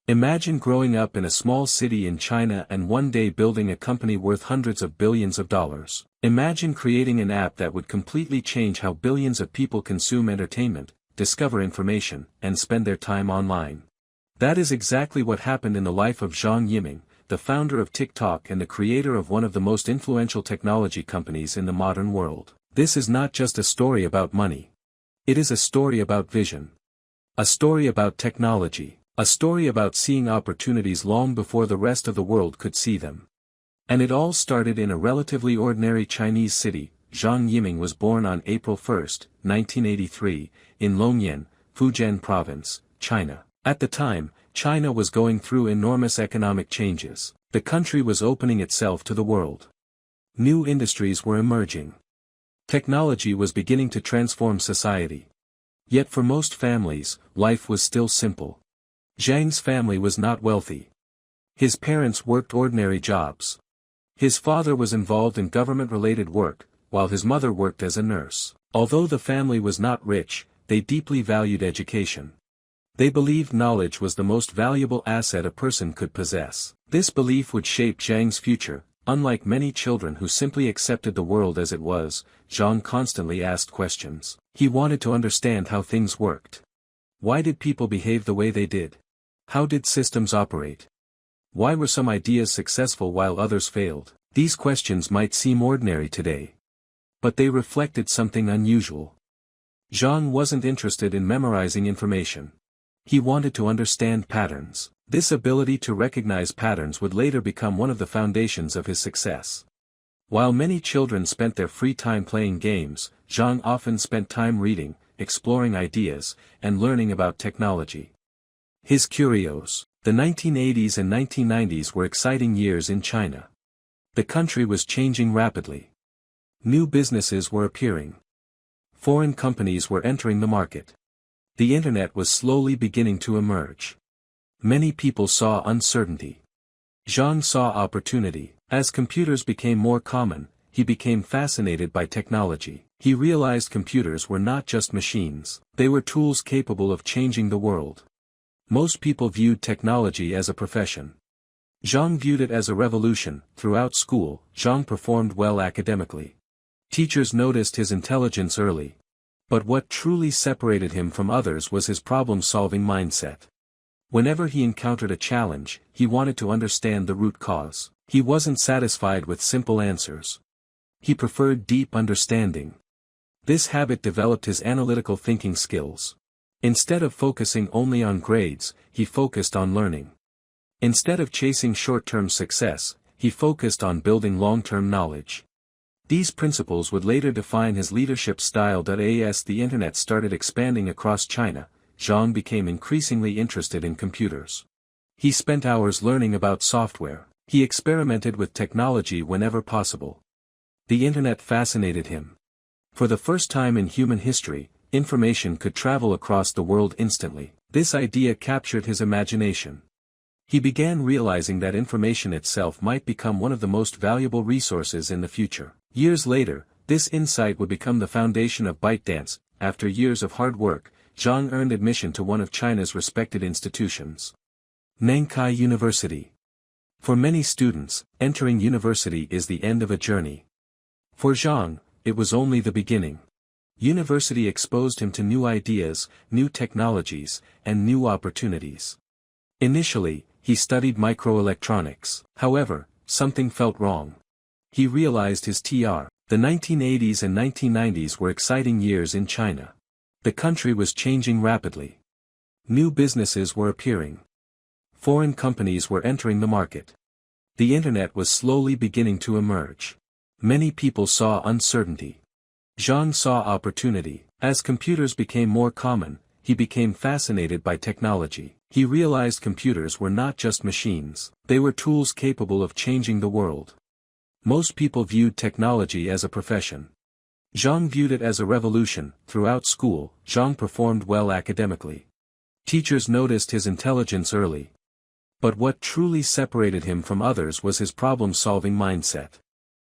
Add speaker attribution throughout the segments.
Speaker 1: Imagine growing up in a small city in China and one day building a company worth hundreds of billions of dollars. Imagine creating an app that would completely change how billions of people consume entertainment, discover information, and spend their time online. That is exactly what happened in the life of Zhang Yiming, the founder of TikTok and the creator of one of the most influential technology companies in the modern world. This is not just a story about money. It is a story about vision. A story about technology. A story about seeing opportunities long before the rest of the world could see them. And it all started in a relatively ordinary Chinese city. Zhang Yiming was born on April 1, 1983, in Longyan, Fujian Province, China. At the time, China was going through enormous economic changes. The country was opening itself to the world. New industries were emerging. Technology was beginning to transform society. Yet for most families, life was still simple. Zhang's family was not wealthy. His parents worked ordinary jobs. His father was involved in government-related work, while his mother worked as a nurse. Although the family was not rich, they deeply valued education. They believed knowledge was the most valuable asset a person could possess. This belief would shape Zhang's future. Unlike many children who simply accepted the world as it was, Zhang constantly asked questions. He wanted to understand how things worked. Why did people behave the way they did? How did systems operate? Why were some ideas successful while others failed? These questions might seem ordinary today. But they reflected something unusual. Zhang wasn't interested in memorizing information. He wanted to understand patterns. This ability to recognize patterns would later become one of the foundations of his success. While many children spent their free time playing games, Zhang often spent time reading, exploring ideas, and learning about technology. His curios. The 1980s and 1990s were exciting years in China. The country was changing rapidly. New businesses were appearing. Foreign companies were entering the market. The internet was slowly beginning to emerge. Many people saw uncertainty. Zhang saw opportunity. As computers became more common, he became fascinated by technology. He realized computers were not just machines, they were tools capable of changing the world. Most people viewed technology as a profession. Zhang viewed it as a revolution. Throughout school, Zhang performed well academically. Teachers noticed his intelligence early. But what truly separated him from others was his problem-solving mindset. Whenever he encountered a challenge, he wanted to understand the root cause. He wasn't satisfied with simple answers. He preferred deep understanding. This habit developed his analytical thinking skills. Instead of focusing only on grades, he focused on learning. Instead of chasing short-term success, he focused on building long-term knowledge. These principles would later define his leadership style. As the internet started expanding across China, Zhang became increasingly interested in computers. He spent hours learning about software. He experimented with technology whenever possible. The internet fascinated him. For the first time in human history, information could travel across the world instantly. This idea captured his imagination. He began realizing that information itself might become one of the most valuable resources in the future. Years later, this insight would become the foundation of ByteDance. After years of hard work, Zhang earned admission to one of China's respected institutions. Nankai University. For many students, entering university is the end of a journey. For Zhang, it was only the beginning. University exposed him to new ideas, new technologies, and new opportunities. Initially, he studied microelectronics. However, something felt wrong. He realized his TR. The 1980s and 1990s were exciting years in China. The country was changing rapidly. New businesses were appearing. Foreign companies were entering the market. The internet was slowly beginning to emerge. Many people saw uncertainty. Zhang saw opportunity. As computers became more common, he became fascinated by technology. He realized computers were not just machines, they were tools capable of changing the world. Most people viewed technology as a profession. Zhang viewed it as a revolution. Throughout school, Zhang performed well academically. Teachers noticed his intelligence early. But what truly separated him from others was his problem-solving mindset.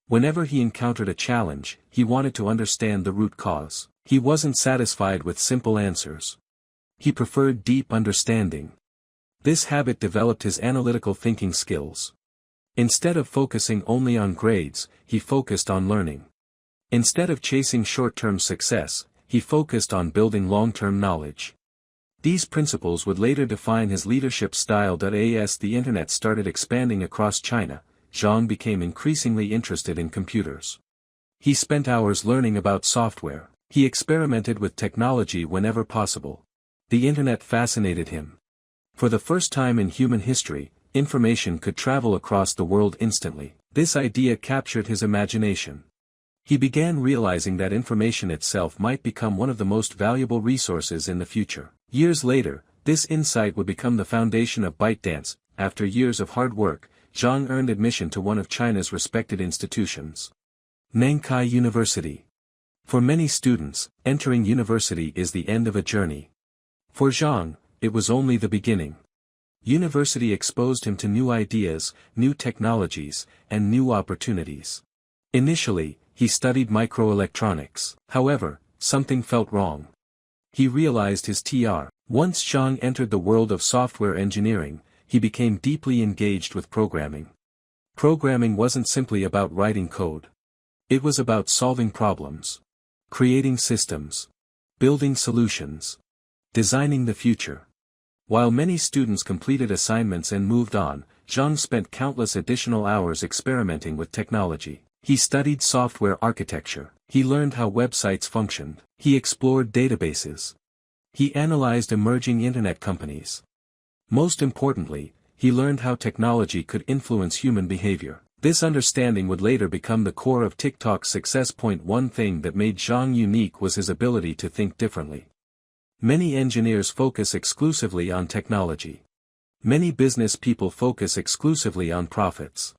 Speaker 1: Whenever he encountered a challenge, he wanted to understand the root cause. He wasn't satisfied with simple answers. He preferred deep understanding. This habit developed his analytical thinking skills. Instead of focusing only on grades, he focused on learning. Instead of chasing short-term success, he focused on building long-term knowledge. These principles would later define his leadership style. As the internet started expanding across China, Zhang became increasingly interested in computers. He spent hours learning about software. He experimented with technology whenever possible. The internet fascinated him. For the first time in human history, information could travel across the world instantly. This idea captured his imagination. He began realizing that information itself might become one of the most valuable resources in the future. Years later, this insight would become the foundation of ByteDance. After years of hard work, Zhang earned admission to one of China's respected institutions. Nankai University. For many students, entering university is the end of a journey. For Zhang, it was only the beginning. University exposed him to new ideas, new technologies, and new opportunities. Initially, he studied microelectronics. However, something felt wrong. He realized his TR. Once Zhang entered the world of software engineering, he became deeply engaged with programming. Programming wasn't simply about writing code. It was about solving problems, creating systems, building solutions, designing the future. While many students completed assignments and moved on, Zhang spent countless additional hours experimenting with technology. He studied software architecture. He learned how websites functioned. He explored databases. He analyzed emerging internet companies. Most importantly, he learned how technology could influence human behavior. This understanding would later become the core of TikTok's success. One thing that made Zhang unique was his ability to think differently. Many engineers focus exclusively on technology. Many business people focus exclusively on profits.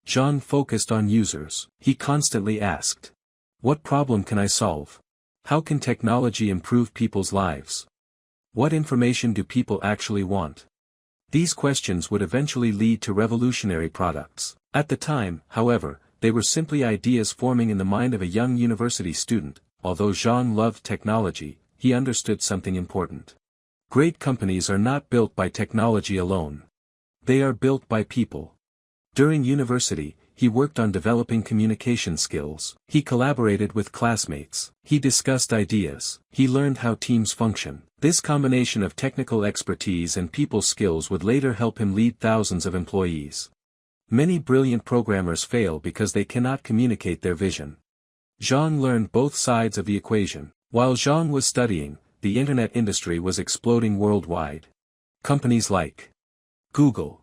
Speaker 1: Zhang focused on users. He constantly asked, "What problem can I solve? How can technology improve people's lives? What information do people actually want?" These questions would eventually lead to revolutionary products. At the time, however, they were simply ideas forming in the mind of a young university student. Although Zhang loved technology, he understood something important. Great companies are not built by technology alone. They are built by people. During university, he worked on developing communication skills. He collaborated with classmates. He discussed ideas. He learned how teams function. This combination of technical expertise and people skills would later help him lead thousands of employees. Many brilliant programmers fail because they cannot communicate their vision. Zhang learned both sides of the equation. While Zhang was studying, the internet industry was exploding worldwide. Companies like Google,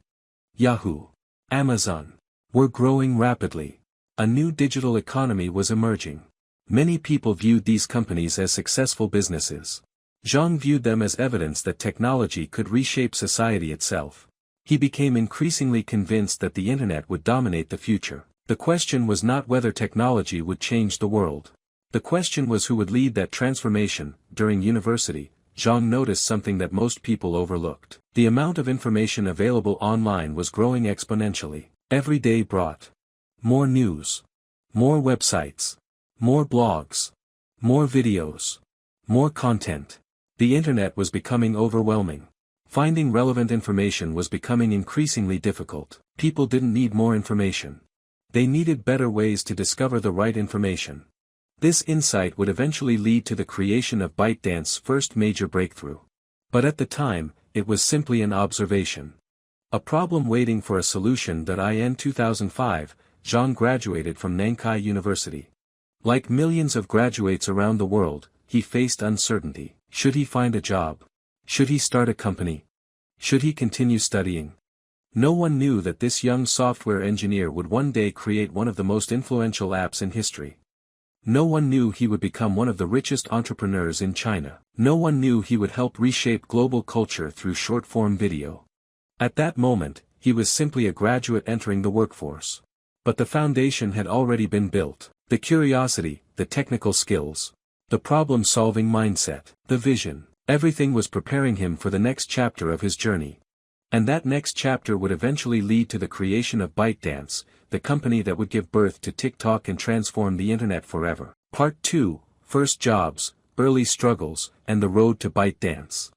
Speaker 1: Yahoo, Amazon were growing rapidly. A new digital economy was emerging. Many people viewed these companies as successful businesses. Zhang viewed them as evidence that technology could reshape society itself. He became increasingly convinced that the internet would dominate the future. The question was not whether technology would change the world. The question was who would lead that transformation. During university, Zhang noticed something that most people overlooked. The amount of information available online was growing exponentially. Every day brought more news, more websites, more blogs, more videos, more content. The internet was becoming overwhelming. Finding relevant information was becoming increasingly difficult. People didn't need more information. They needed better ways to discover the right information. This insight would eventually lead to the creation of ByteDance's first major breakthrough. But at the time, it was simply an observation. A problem waiting for a solution. In 2005, Zhang graduated from Nankai University. Like millions of graduates around the world, he faced uncertainty. Should he find a job? Should he start a company? Should he continue studying? No one knew that this young software engineer would one day create one of the most influential apps in history. No one knew he would become one of the richest entrepreneurs in China. No one knew he would help reshape global culture through short-form video. At that moment, he was simply a graduate entering the workforce. But the foundation had already been built. The curiosity, the technical skills, the problem-solving mindset, the vision, everything was preparing him for the next chapter of his journey. And that next chapter would eventually lead to the creation of ByteDance, the company that would give birth to TikTok and transform the internet forever. Part 2, First Jobs, Early Struggles, and the Road to ByteDance.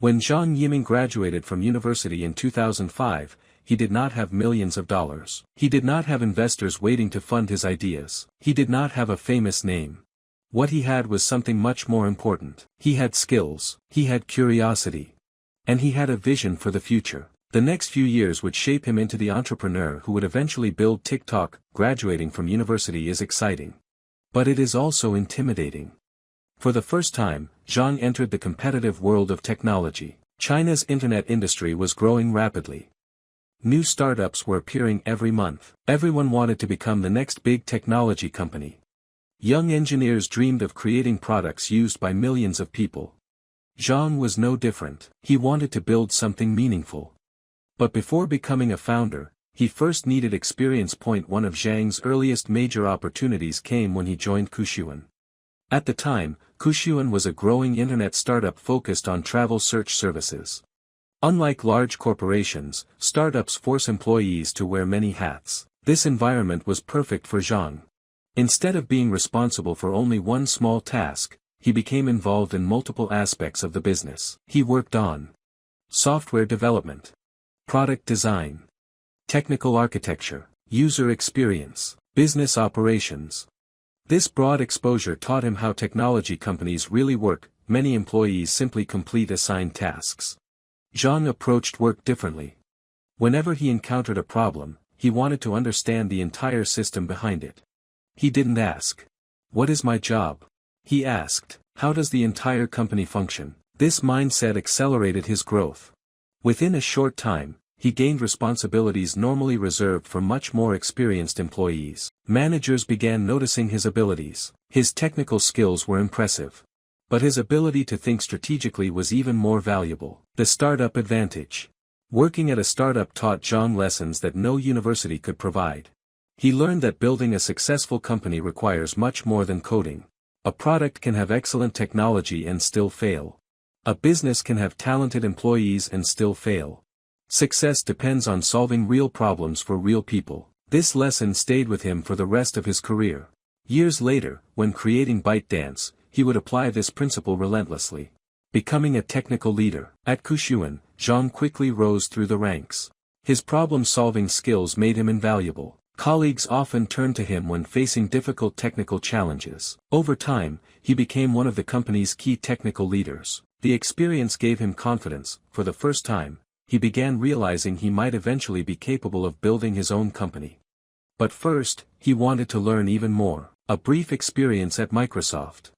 Speaker 1: When Zhang Yiming graduated from university in 2005, he did not have millions of dollars. He did not have investors waiting to fund his ideas. He did not have a famous name. What he had was something much more important. He had skills, he had curiosity, and he had a vision for the future. The next few years would shape him into the entrepreneur who would eventually build TikTok. Graduating from university is exciting. But it is also intimidating. For the first time, Zhang entered the competitive world of technology. China's internet industry was growing rapidly. New startups were appearing every month. Everyone wanted to become the next big technology company. Young engineers dreamed of creating products used by millions of people. Zhang was no different. He wanted to build something meaningful. But before becoming a founder, he first needed experience. One of Zhang's earliest major opportunities came when he joined Kuxuan. At the time, Kuxuan was a growing internet startup focused on travel search services. Unlike large corporations, startups force employees to wear many hats. This environment was perfect for Zhang. Instead of being responsible for only one small task, he became involved in multiple aspects of the business. He worked on software development, product design, technical architecture, user experience, business operations. This broad exposure taught him how technology companies really work. Many employees simply complete assigned tasks. Zhang approached work differently. Whenever he encountered a problem, he wanted to understand the entire system behind it. He didn't ask, "What is my job?" He asked, "How does the entire company function?" This mindset accelerated his growth. Within a short time, he gained responsibilities normally reserved for much more experienced employees. Managers began noticing his abilities. His technical skills were impressive. But his ability to think strategically was even more valuable. The startup advantage. Working at a startup taught Zhang lessons that no university could provide. He learned that building a successful company requires much more than coding. A product can have excellent technology and still fail. A business can have talented employees and still fail. Success depends on solving real problems for real people. This lesson stayed with him for the rest of his career. Years later, when creating ByteDance, he would apply this principle relentlessly. Becoming a technical leader. At Kuxuan, Zhang quickly rose through the ranks. His problem-solving skills made him invaluable. Colleagues often turned to him when facing difficult technical challenges. Over time, he became one of the company's key technical leaders. The experience gave him confidence. For the first time, he began realizing he might eventually be capable of building his own company. But first, he wanted to learn even more. A brief experience at Microsoft.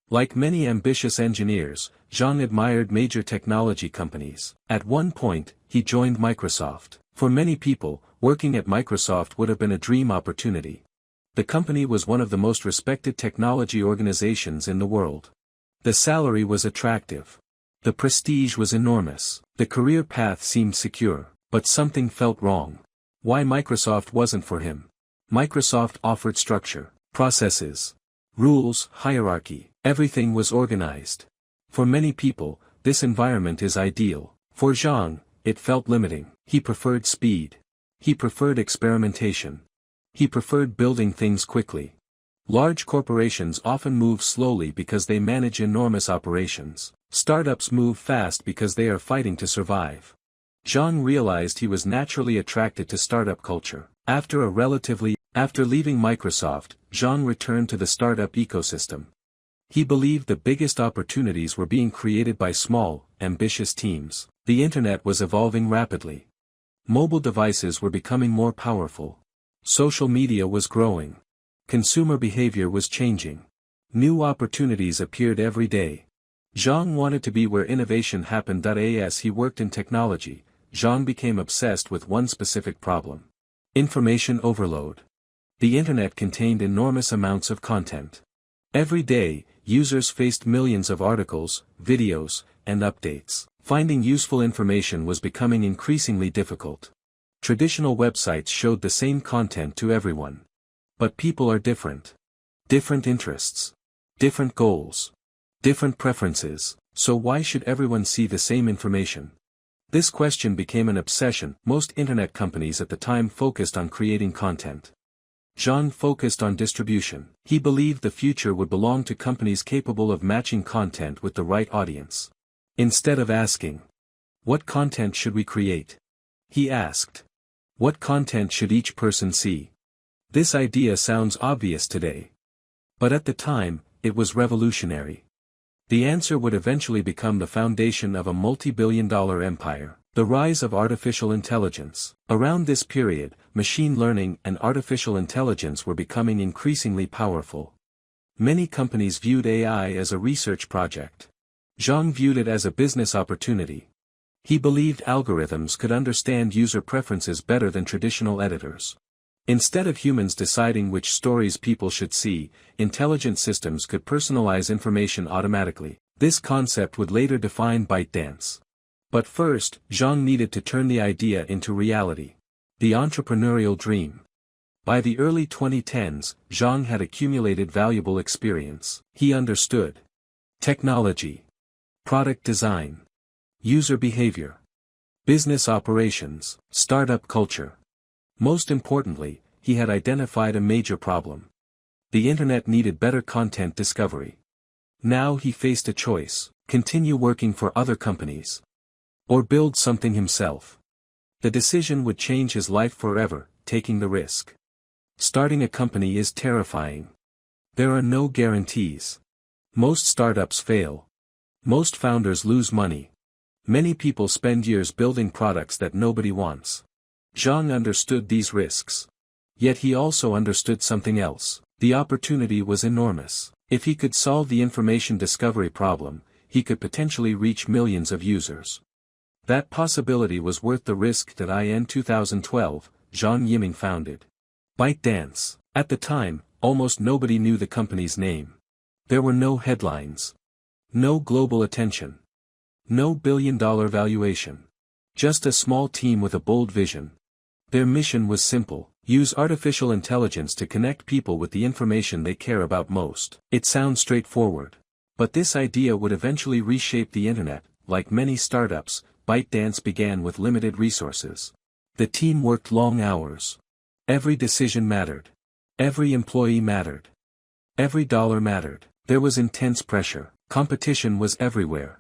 Speaker 1: Like many ambitious engineers, Zhang admired major technology companies. At one point, he joined Microsoft. For many people, working at Microsoft would have been a dream opportunity. The company was one of the most respected technology organizations in the world. The salary was attractive. The prestige was enormous. The career path seemed secure. But something felt wrong. Why Microsoft wasn't for him? Microsoft offered structure, processes, rules, hierarchy. Everything was organized. For many people, this environment is ideal. For Zhang, it felt limiting. He preferred speed. He preferred experimentation. He preferred building things quickly. Large corporations often move slowly because they manage enormous operations. Startups move fast because they are fighting to survive. Zhang realized he was naturally attracted to startup culture. After leaving Microsoft, Zhang returned to the startup ecosystem. He believed the biggest opportunities were being created by small, ambitious teams. The internet was evolving rapidly. Mobile devices were becoming more powerful. Social media was growing. Consumer behavior was changing. New opportunities appeared every day. Zhang wanted to be where innovation happened. As he worked in technology, Zhang became obsessed with one specific problem. Information overload. The internet contained enormous amounts of content. Every day, users faced millions of articles, videos, and updates. Finding useful information was becoming increasingly difficult. Traditional websites showed the same content to everyone. But people are different. Different interests. Different goals. Different preferences. So why should everyone see the same information? This question became an obsession. Most internet companies at the time focused on creating content. Zhang focused on distribution. He believed the future would belong to companies capable of matching content with the right audience. Instead of asking, "What content should we create?" he asked, "What content should each person see?" This idea sounds obvious today. But at the time, it was revolutionary. The answer would eventually become the foundation of a multi-billion-dollar empire. The rise of artificial intelligence. Around this period, machine learning and artificial intelligence were becoming increasingly powerful. Many companies viewed AI as a research project. Zhang viewed it as a business opportunity. He believed algorithms could understand user preferences better than traditional editors. Instead of humans deciding which stories people should see, intelligent systems could personalize information automatically. This concept would later define ByteDance. But first, Zhang needed to turn the idea into reality. The entrepreneurial dream. By the early 2010s, Zhang had accumulated valuable experience. He understood technology, product design, user behavior, business operations, startup culture. Most importantly, he had identified a major problem. The internet needed better content discovery. Now he faced a choice: continue working for other companies, or build something himself. The decision would change his life forever, taking the risk. Starting a company is terrifying. There are no guarantees. Most startups fail. Most founders lose money. Many people spend years building products that nobody wants. Zhang understood these risks. Yet he also understood something else. The opportunity was enormous. If he could solve the information discovery problem, he could potentially reach millions of users. That possibility was worth the risk. That in 2012, Zhang Yiming founded ByteDance. At the time, almost nobody knew the company's name. There were no headlines. No global attention. No billion-dollar valuation. Just a small team with a bold vision. Their mission was simple: use artificial intelligence to connect people with the information they care about most. It sounds straightforward. But this idea would eventually reshape the internet. Like many startups, ByteDance began with limited resources. The team worked long hours. Every decision mattered. Every employee mattered. Every dollar mattered. There was intense pressure. Competition was everywhere.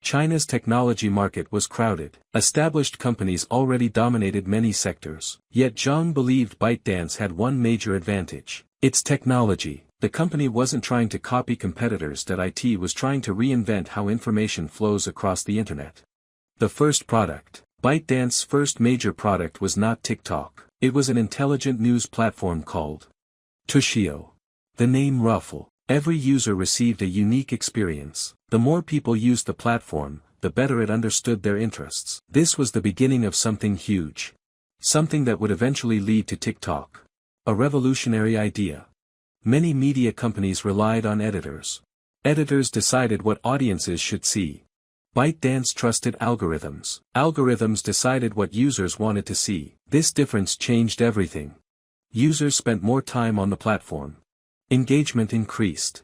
Speaker 1: China's technology market was crowded. Established companies already dominated many sectors. Yet Zhang believed ByteDance had one major advantage: its technology. The company wasn't trying to copy competitors. It was trying to reinvent how information flows across the internet. The first product. ByteDance's first major product was not TikTok. It was an intelligent news platform called Tushio. The name ruffled. Every user received a unique experience. The more people used the platform, the better it understood their interests. This was the beginning of something huge. Something that would eventually lead to TikTok. A revolutionary idea. Many media companies relied on editors. Editors decided what audiences should see. ByteDance trusted algorithms. Algorithms decided what users wanted to see. This difference changed everything. Users spent more time on the platform. Engagement increased.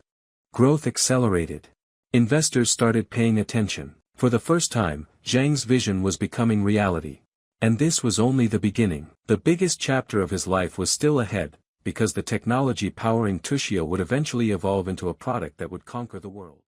Speaker 1: Growth accelerated. Investors started paying attention. For the first time, Zhang's vision was becoming reality. And this was only the beginning. The biggest chapter of his life was still ahead, because the technology powering Tushio would eventually evolve into a product that would conquer the world.